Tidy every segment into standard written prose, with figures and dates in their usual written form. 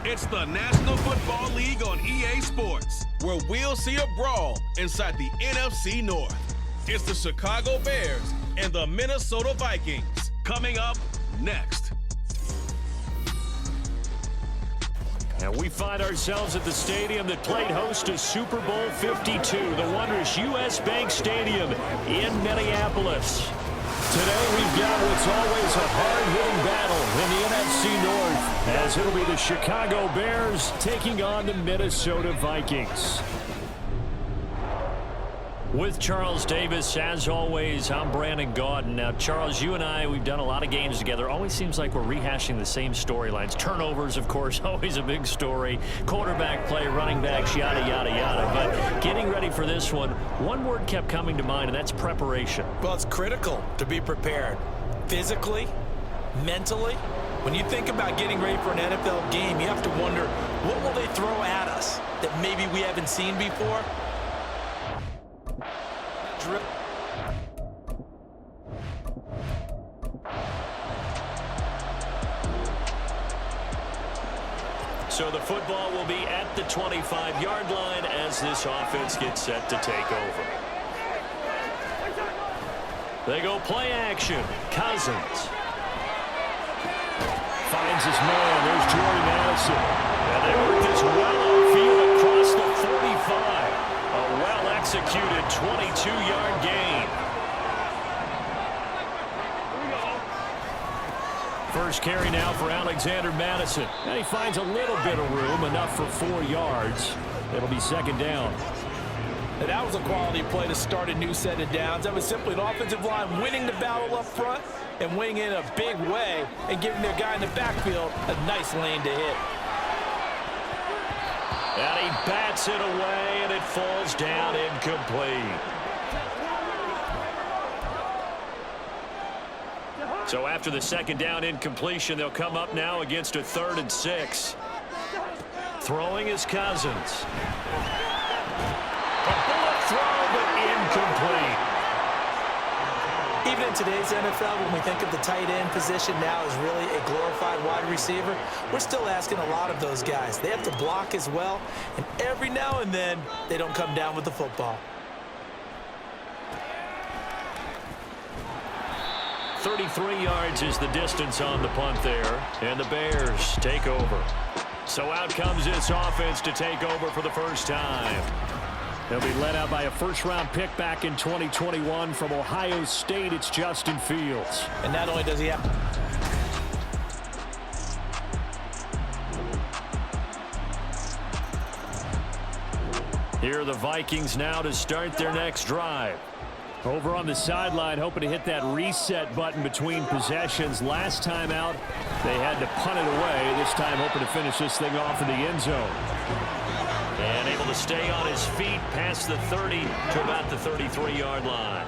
It's the National Football League on EA Sports, where we'll see a brawl inside the NFC North. It's the Chicago Bears and the Minnesota Vikings. Coming up next. And we find ourselves at the stadium that played host to Super Bowl 52, the wondrous U.S. Bank Stadium in Minneapolis. Today we've got what's always a hard-hitting battle in the NFC North, as it'll be the Chicago Bears taking on the Minnesota Vikings. With Charles Davis, as always, I'm Brandon Gaudin. Now, Charles, you and I, we've done a lot of games together. Always seems like we're rehashing the same storylines. Turnovers, of course, always a big story. Quarterback play, running backs, yada, yada, yada. But getting ready for this one word kept coming to mind, and that's preparation. Well, it's critical to be prepared. Physically, mentally. When you think about getting ready for an NFL game, you have to wonder, what will they throw at us that maybe we haven't seen before? So the football will be at the 25-yard line as this offense gets set to take over. They go play action. Cousins finds his man. There's Jordy Madison. And they work this well upfield across the 45. A well-executed 22-yard gain. First carry now for Alexander Madison. And he finds a little bit of room, enough for 4 yards. It'll be second down. And that was a quality play to start a new set of downs. That was simply an offensive line winning the battle up front and winning in a big way and giving their guy in the backfield a nice lane to hit. And he bats it away, and it falls down incomplete. So after the second down incompletion, they'll come up now against a 3rd and 6. Throwing is Cousins. A bullet throw, but incomplete. Even in today's NFL, when we think of the tight end position now as really a glorified wide receiver, we're still asking a lot of those guys. They have to block as well, and every now and then, they don't come down with the football. 33 yards is the distance on the punt there, and the Bears take over. So out comes this offense to take over for the first time. They'll be led out by a first-round pick back in 2021 from Ohio State. It's Justin Fields. And not only does he have... Here are the Vikings now to start their next drive. Over on the sideline, hoping to hit that reset button between possessions. Last time out, they had to punt it away. This time, hoping to finish this thing off in the end zone. And able to stay on his feet past the 30 to about the 33-yard line.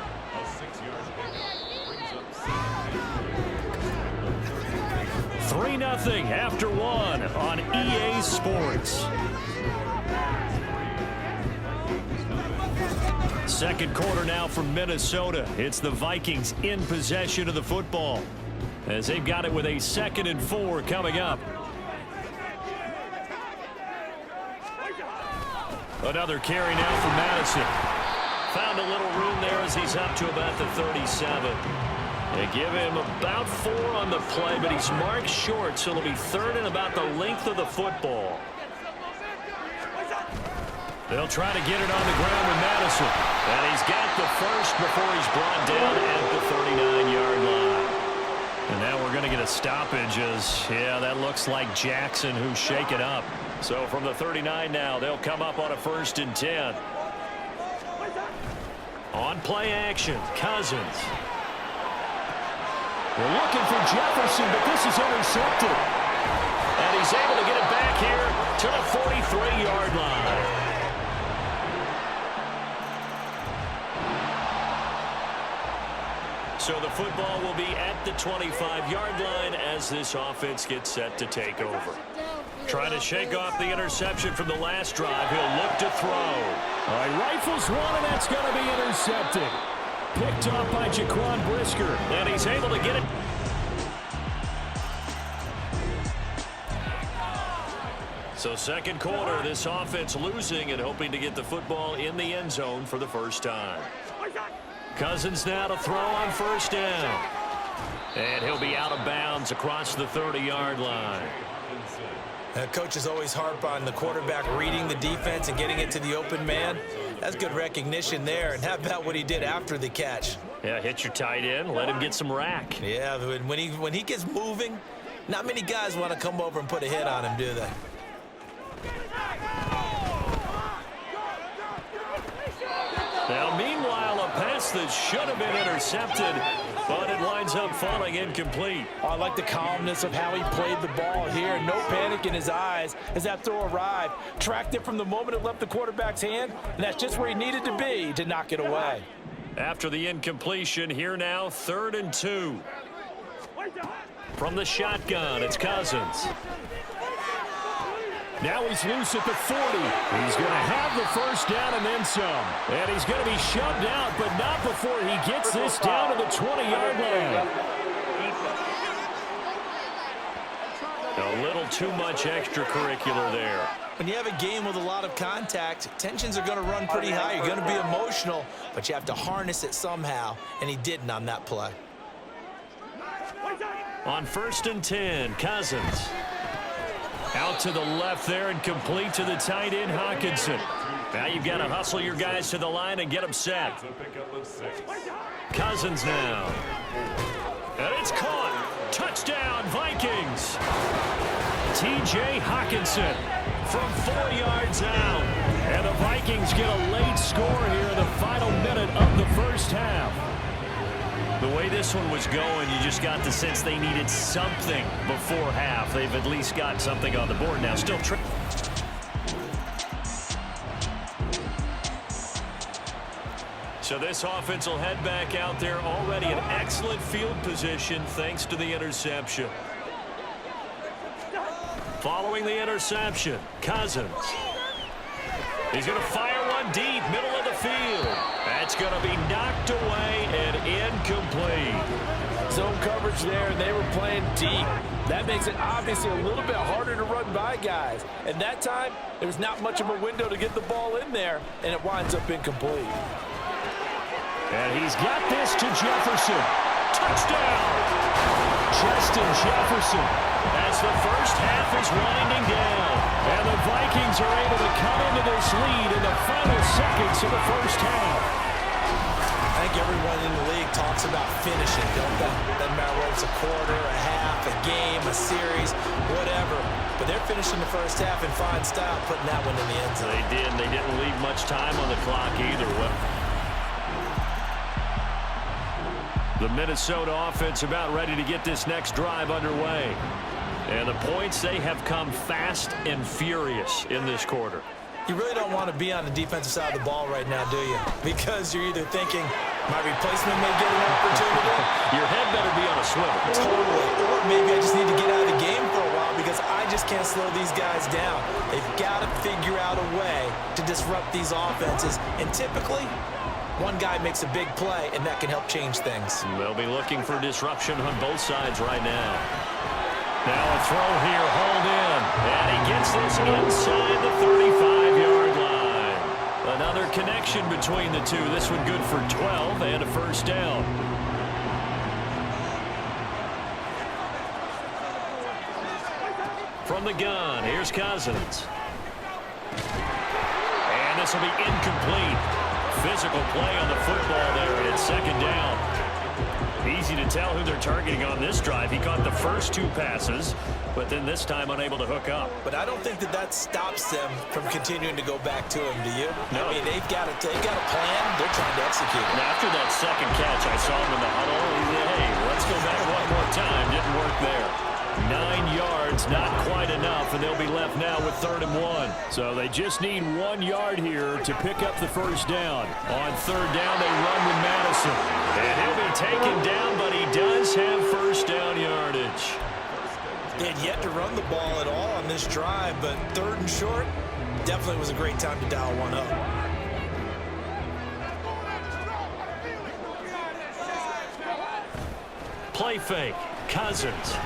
3-0 after 1 on EA Sports. Second quarter now from Minnesota. It's the Vikings in possession of the football as they've got it with a 2nd and 4 coming up. Another carry now for Madison. Found a little room there as he's up to about the 37. They give him about 4 on the play, but he's marked short, so it'll be 3rd and about the length of the football. They'll try to get it on the ground with Madison. And he's got the first before he's brought down at the 39-yard line. And now we're going to get a stoppage as, yeah, that looks like Jackson who's shaken up. So from the 39 now, they'll come up on a 1st and 10. On play action, Cousins. We're looking for Jefferson, but this is intercepted. And he's able to get it back here to the 43-yard line. So the football will be at the 25-yard line as this offense gets set to take over. Trying to shake off the interception from the last drive. He'll look to throw. All right, rifles one, and that's going to be intercepted. Picked up by Jaquan Brisker, and he's able to get it. So second quarter, this offense losing and hoping to get the football in the end zone for the first time. Cousins now to throw on first down. And he'll be out of bounds across the 30-yard line. Coaches always harp on the quarterback reading the defense and getting it to the open man. That's good recognition there. And how about what he did after the catch? Yeah, hit your tight end, let him get some rack. Yeah, when he gets moving, not many guys want to come over and put a hit on him, do they? Now, meanwhile, a pass that should have been intercepted, but it winds up falling incomplete. I like the calmness of how he played the ball here. No panic in his eyes as that throw arrived. Tracked it from the moment it left the quarterback's hand, and that's just where he needed to be to knock it away. After the incompletion, here now, 3rd and 2. From the shotgun, it's Cousins. Now he's loose at the 40. He's going to have the first down and then some. And he's going to be shoved out, but not before he gets this down to the 20-yard line. A little too much extracurricular there. When you have a game with a lot of contact, tensions are going to run pretty high. You're going to be emotional, but you have to harness it somehow, and he didn't on that play. On 1st and 10, Cousins. Out to the left there and complete to the tight end, Hawkinson. Now you've got to hustle your guys to the line and get them set. Cousins now. And it's caught. Touchdown, Vikings. T.J. Hawkinson from 4 yards out. And the Vikings get a late score here in the final minute of the first half. The way this one was going, you just got the sense they needed something before half. They've at least got something on the board now. Still So this offense will head back out there, already in excellent field position thanks to the interception. Following the interception, Cousins. He's going to fire one deep, middle of the field. That's going to be knocked away and incomplete. Zone coverage there, and they were playing deep. That makes it obviously a little bit harder to run by guys. And that time, there was not much of a window to get the ball in there, and it winds up incomplete. And he's got this to Jefferson. Touchdown! Justin Jefferson as the first half is winding down. And the Vikings are able to come into this lead in the final seconds of the first half. I think everyone in the league talks about finishing, don't they? Doesn't matter whether it's a quarter, a half, a game, a series, whatever. But they're finishing the first half in fine style, putting that one in the end zone. They did. They didn't leave much time on the clock either. The Minnesota offense about ready to get this next drive underway. And the points, they have come fast and furious in this quarter. You really don't want to be on the defensive side of the ball right now, do you? Because you're either thinking, my replacement may get an opportunity. Your head better be on a swivel. Totally. Or maybe I just need to get out of the game for a while because I just can't slow these guys down. They've got to figure out a way to disrupt these offenses. And typically, one guy makes a big play, and that can help change things. They'll be looking for disruption on both sides right now. Now a throw here, hauled in. And he gets this inside the 35-yard line. Another connection between the two. This one good for 12 and a first down. From the gun, here's Cousins. And this will be incomplete. Physical play on the football there, and it's second down. Easy to tell who they're targeting on this drive. He caught the first 2 passes, but then this time unable to hook up. But I don't think that stops them from continuing to go back to him, do you? No. I mean, they've got a plan. They're trying to execute it. And after that second catch, I saw him in the huddle. He said, hey, let's go back one more time. Didn't work there. 9 yards, not quite enough, and they'll be left now with 3rd and 1. So they just need 1 yard here to pick up the first down. On 3rd down, they run with Madison. And he'll be taken down, but he does have first down yardage. They had yet to run the ball at all on this drive, but 3rd and short definitely was a great time to dial one up. Play fake, Cousins.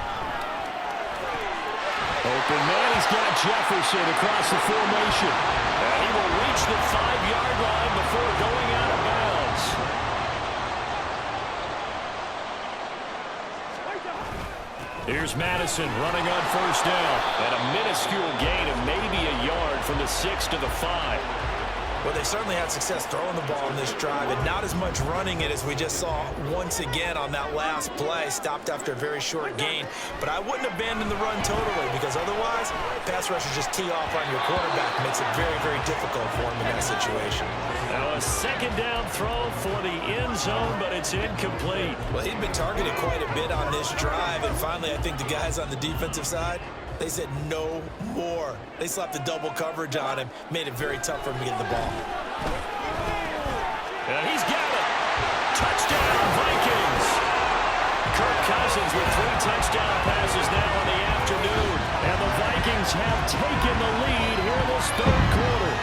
Open man, he's got Jefferson across the formation. And he will reach the 5-yard line before going out of bounds. Here's Madison running on first down. And a minuscule gain of maybe a yard from the 6 to the 5. Well, they certainly had success throwing the ball in this drive, and not as much running it as we just saw once again on that last play. Stopped after a very short gain. But I wouldn't abandon the run totally, because otherwise, pass rushers just tee off on your quarterback. Makes it very, very difficult for him in that situation. Now a second down throw for the end zone, but it's incomplete. Well, he'd been targeted quite a bit on this drive, and finally I think the guys on the defensive side, they said no more. They slapped the double coverage on him, made it very tough for him to get the ball. And he's got it. Touchdown, Vikings. Kirk Cousins with 3 touchdown passes now in the afternoon. And the Vikings have taken the lead here in this third quarter.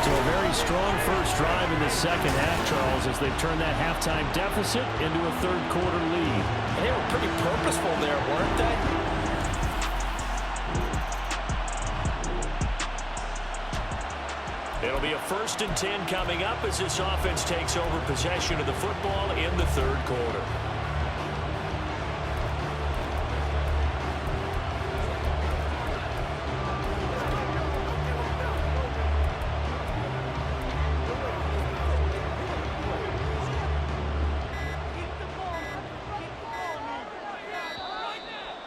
So a very strong first drive in the second half, Charles, as they've turned that halftime deficit into a third quarter lead. And they were pretty purposeful there, weren't they? It'll be a 1st and 10 coming up as this offense takes over possession of the football in the third quarter.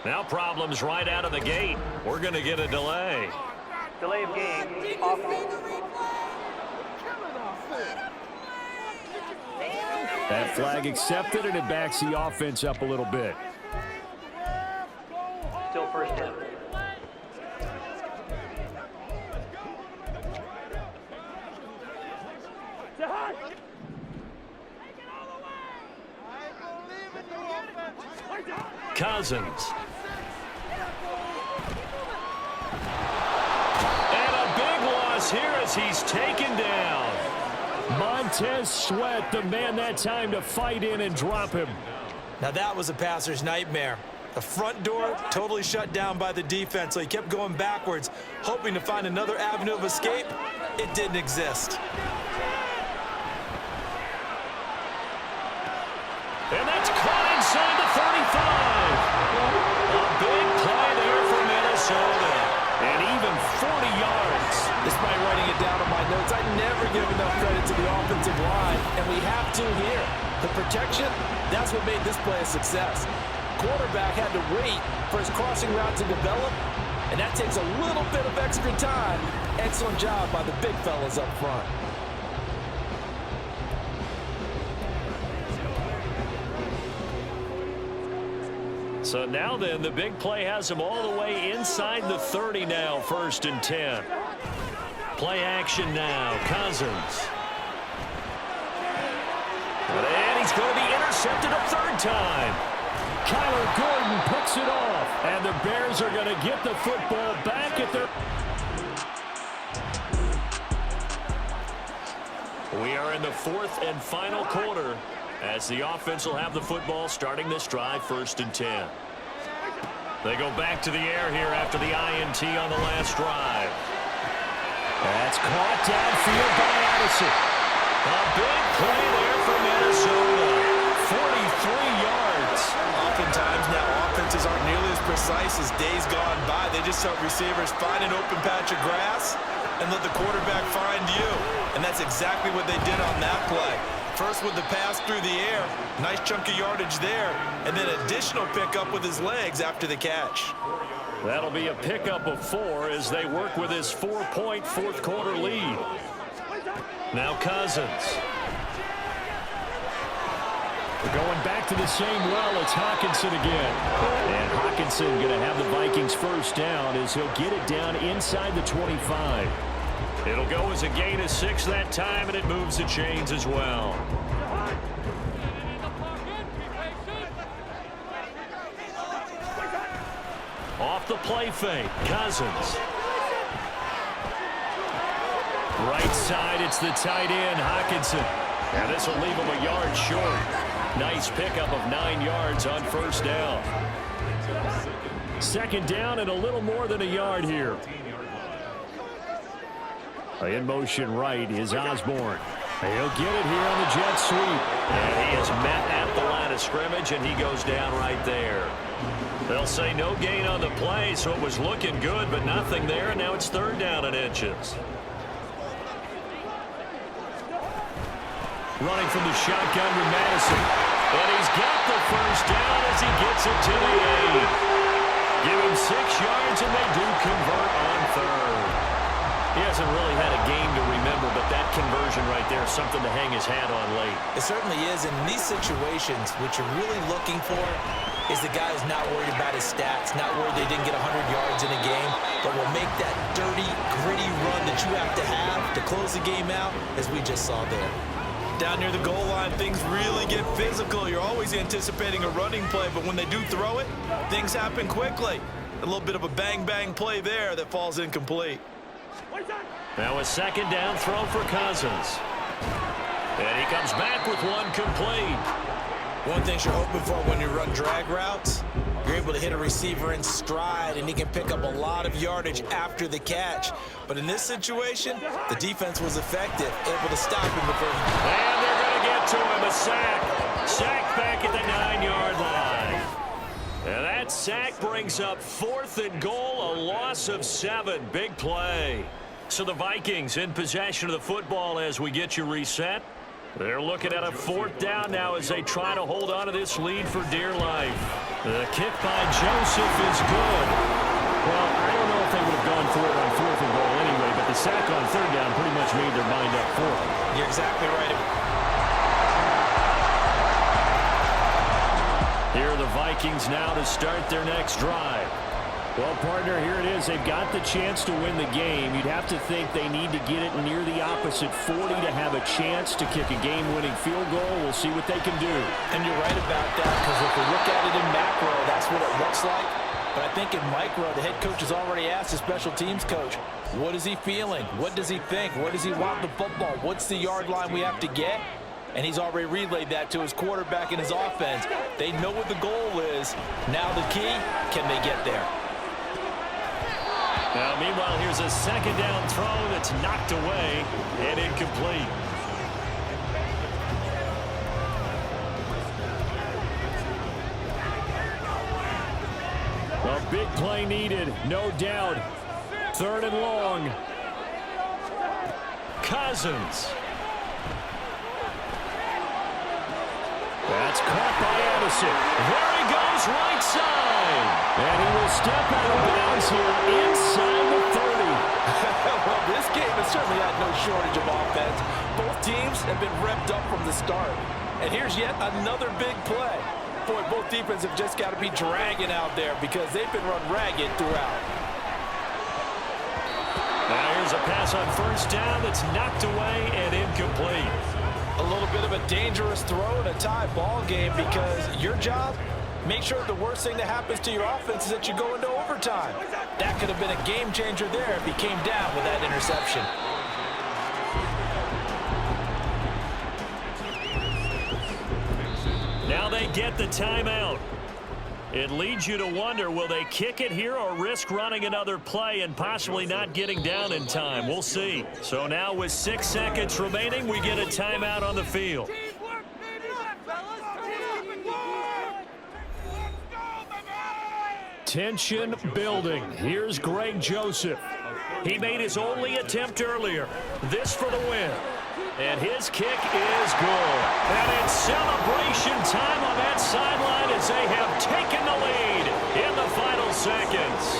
Now problems right out of the gate. We're going to get a delay. Delay of game. That flag accepted, and it backs the offense up a little bit. Still first down. Cousins. And a big loss here as he's taken down. Montez Sweat, the man that time to fight in and drop him. Now that was a passer's nightmare. The front door totally shut down by the defense, so he kept going backwards, hoping to find another avenue of escape. It didn't exist. And that's caught inside the 35. A big play there for Minnesota. And even 40 yards. Despite writing it down on my notes, I never give enough credit to the offensive line, and we have to here. The protection, that's what made this play a success. Quarterback had to wait for his crossing route to develop, and that takes a little bit of extra time. Excellent job by the big fellas up front. So now then, the big play has him all the way inside the 30 now, 1st and 10. Play action now, Cousins. And he's going to be intercepted a 3rd time. Kyler Gordon picks it off, and the Bears are going to get the football back at their... We are in the 4th and final quarter as the offense will have the football starting this drive, 1st and 10. They go back to the air here after the INT on the last drive. That's caught downfield by Addison. A big play there for Minnesota. 43 yards. Oftentimes now, offenses aren't nearly as precise as days gone by. They just help receivers find an open patch of grass and let the quarterback find you. And that's exactly what they did on that play. First with the pass through the air, nice chunk of yardage there, and then additional pickup with his legs after the catch. That'll be a pickup of 4 as they work with his 4-point 4th quarter lead. Now Cousins. We're going back to the same well. It's Hockenson again. And Hockenson going to have the Vikings 1st down as he'll get it down inside the 25. It'll go as a gain of 6 that time, and it moves the chains as well. Off the play fake, Cousins. Right side, it's the tight end, Hockenson. And this will leave him a yard short. Nice pickup of 9 yards on 1st down. Second down and a little more than a yard here. In motion right is Osborne. He'll get it here on the jet sweep. And he is met at the line of scrimmage, and he goes down right there. They'll say no gain on the play, so it was looking good, but nothing there, and now it's third down and inches. Running from the shotgun to Madison. And he's got the first down as he gets it to the 8. Give him 6 yards, and they do convert on third. He hasn't really had a game to remember, but that conversion right there is something to hang his hat on late. It certainly is. In these situations, what you're really looking for is the guy who's not worried about his stats, not worried they didn't get 100 yards in a game, but will make that dirty, gritty run that you have to close the game out, as we just saw there. Down near the goal line, things really get physical. You're always anticipating a running play, but when they do throw it, things happen quickly. A little bit of a bang-bang play there that falls incomplete. Now a second down throw for Cousins. And he comes back with one complete. One thing you're hoping for when you run drag routes, you're able to hit a receiver in stride, and he can pick up a lot of yardage after the catch. But in this situation, the defense was effective, able to stop him before he... And they're going to get to him, a sack. Sack back at the 9-yard line. And that sack brings up 4th and goal, a loss of 7. Big play. So the Vikings in possession of the football as we get you reset. They're looking at a 4th down now as they try to hold on to this lead for dear life. The kick by Joseph is good. Well, I don't know if they would have gone for it on 4th and goal anyway, but the sack on 3rd down pretty much made their mind up for it. You're exactly right. Here are the Vikings now to start their next drive. Well, partner, here it is. They've got the chance to win the game. You'd have to think they need to get it near the opposite 40 to have a chance to kick a game-winning field goal. We'll see what they can do. And you're right about that, because if we look at it in macro, that's what it looks like. But I think in micro, the head coach has already asked the special teams coach, what is he feeling? What does he think? Where does he want the football? What's the yard line we have to get? And he's already relayed that to his quarterback and his offense. They know what the goal is. Now the key, can they get there? Now, meanwhile, here's a second down throw that's knocked away and incomplete. Well, big play needed, no doubt. 3rd and long. Cousins. That's caught by Addison. There he goes, right side. And he will step out of bounds here inside the 30. Well, this game has certainly had no shortage of offense. Both teams have been revved up from the start. And here's yet another big play. Boy, both defenses have just got to be dragging out there because they've been run ragged throughout. Now here's a pass on 1st down that's knocked away and incomplete. A little bit of a dangerous throw in a tie ball game because your job, make sure the worst thing that happens to your offense is that you go into overtime. That could have been a game changer there if he came down with that interception. Now they get the timeout. It leads you to wonder, will they kick it here or risk running another play and possibly not getting down in time? We'll see. So now with 6 seconds remaining, we get a timeout on the field. Tension building. Here's Greg Joseph. He made his only attempt earlier. This for the win. And his kick is good. And it's celebration time on that sideline as they have taken the lead in the final seconds.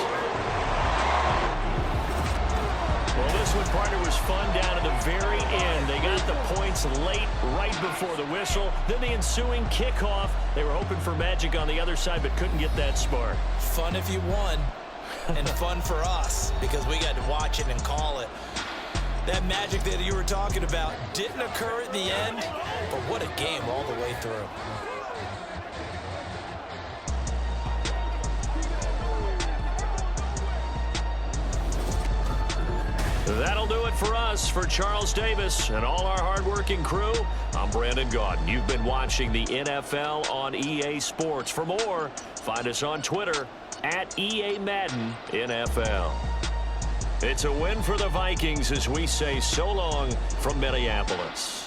Well, this one, partner, was fun down to the very end. They got the points late, right before the whistle. Then the ensuing kickoff. They were hoping for magic on the other side, but couldn't get that spark. Fun if you won, and fun for us because we got to watch it and call it. That magic that you were talking about didn't occur at the end, but what a game all the way through. That'll do it for us. For Charles Davis and all our hardworking crew, I'm Brandon Gaudin. You've been watching the NFL on EA Sports. For more, find us on Twitter at EA Madden NFL. It's a win for the Vikings as we say so long from Minneapolis.